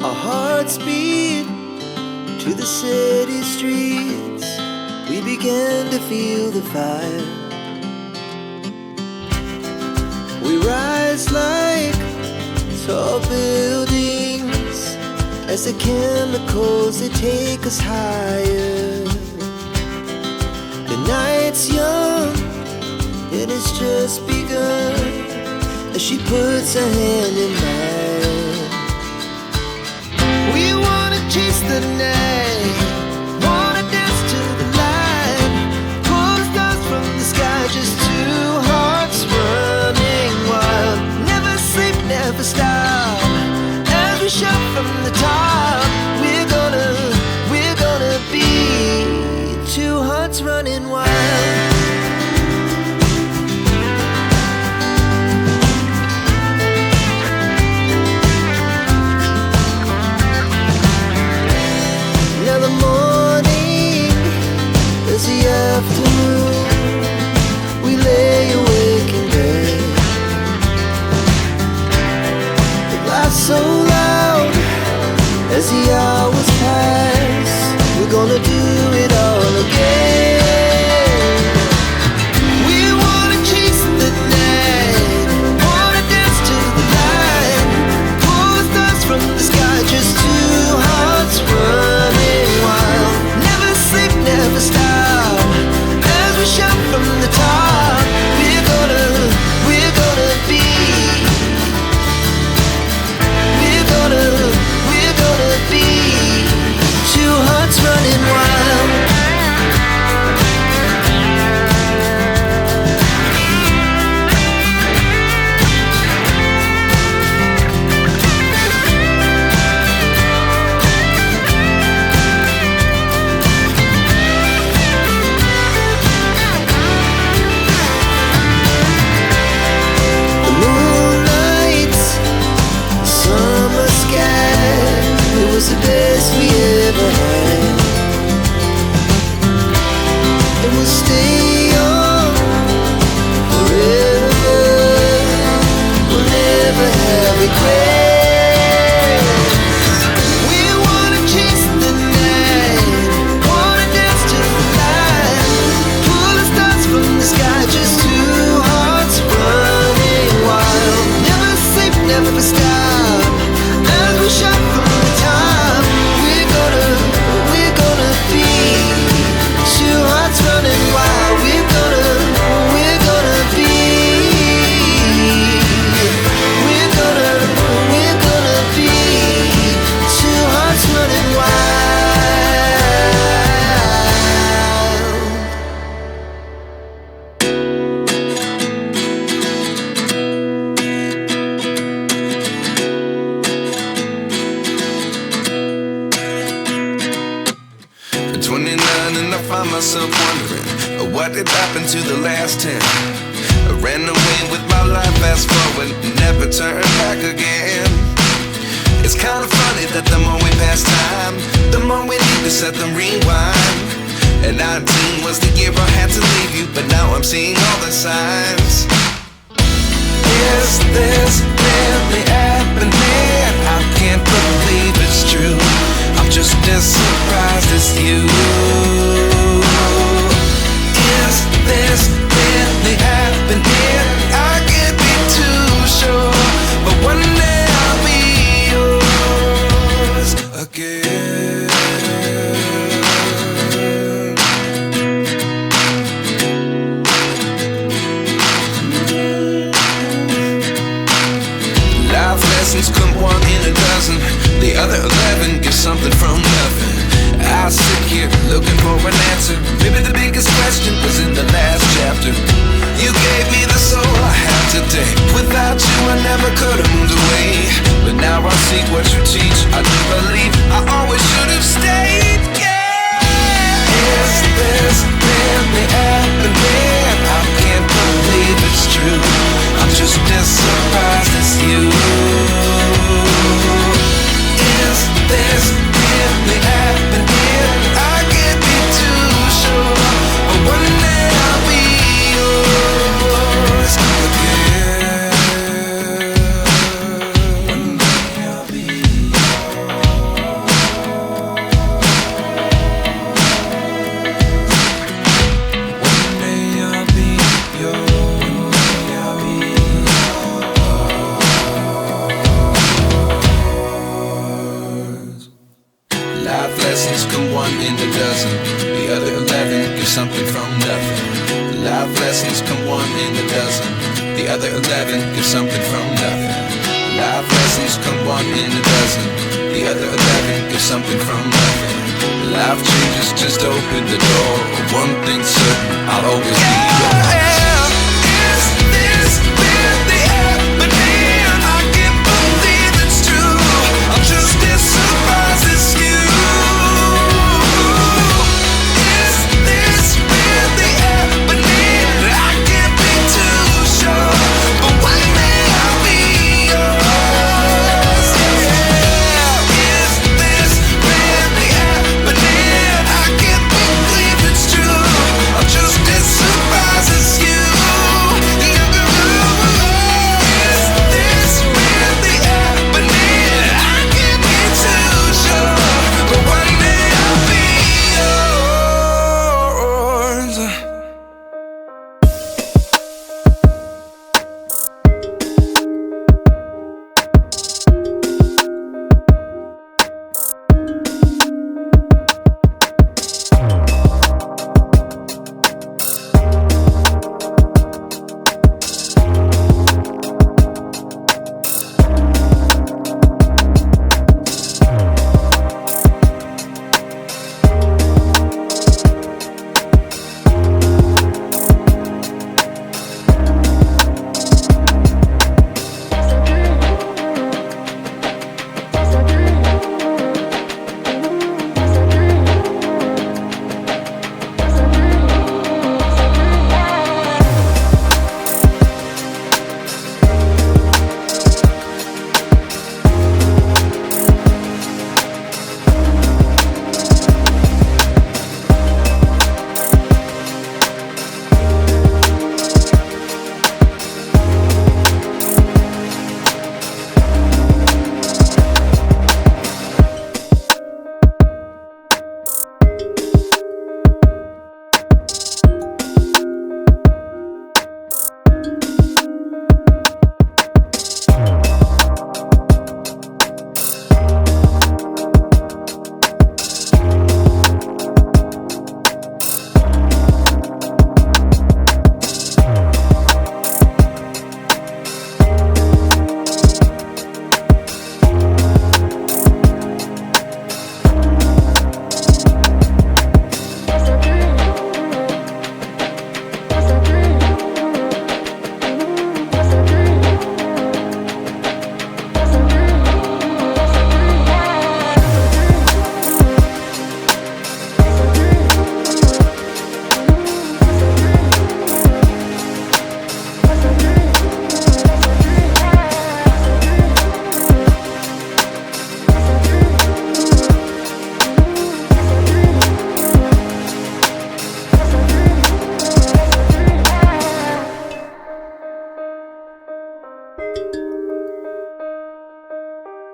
Our hearts beat to the city streets. We began to feel the fire. We rise like tall buildings as the chemicals, they take us higher. The night's young, it has just begun, as she puts her hand in mine. We wanna chase the night, wanna dance to the light, pull the stars from the sky, just two hearts running wild. Never sleep, never stop, as we shout from the top. We're gonna be two hearts running wild. Afternoon, we lay awake in bed. It laughs so loud as the hours pass. We're gonna do it all again. We wanna chase the night, wanna dance to the light, pull the stars from the sky, just two hearts running wild. Never sleep, never stop, shout from the top. We're gonna be, we're gonna be two hearts running wild. The best we ever had, and we'll stay young forever. We'll never have regrets. We wanna chase the night, wanna dance to the light, pull the stars from the sky, just two hearts running wild. Never sleep, never stop, as we shout from the top. Running wild, we're gonna be, we're gonna be two hearts running At 29 and I find myself wondering what did happen to the last 10. I ran away with my life, fast forward, never turn back again. It's kind of funny that the more we pass time, the more we need to set them rewind. And 19 was the year I had to leave you, but now I'm seeing all the signs. Is this really happening? I can't believe it's true. I'm just as surprised as you. Is this really happening? I can't be too sure, but one day I'll be yours again. Life lessons come one in a dozen, the other 11 get something from nothing. I sit here looking for an answer. Maybe the biggest question was in the last chapter. You gave me the soul I have today. Without you I never could have moved away, but now I see what you teach. I do believe I always should have stayed. Yeah. Is this really happening? I can't believe it's true. I'm just as surprised as you. Is this really happening? I can't be too sure, but one day I'll be yours again. One day I'll be yours. in a dozen. The other 11 get something from nothing. Life lessons come one in a dozen. The other 11 get something from nothing. Life lessons come one in a dozen. The other 11 get something from nothing. Life changes just open the door. One thing's certain, I'll always be yours. Is this really happening? I can't believe it's true. I'm just as surprised as you. Is this really happening? I can't be too sure, but one day I'll be yours. Yeah. Is this really happening? I can't believe it's true. I'm just as surprised as you. Is this really happening? I can't be too sure, but one day I'll be yours.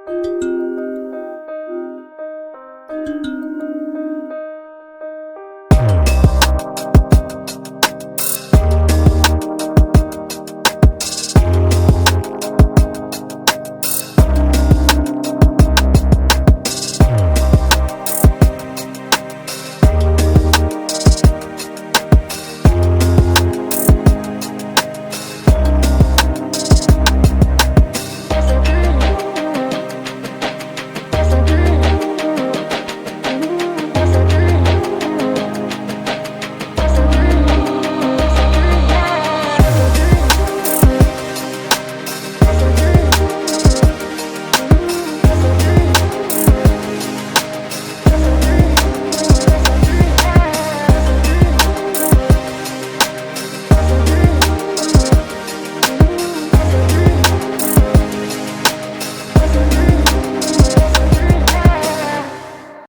You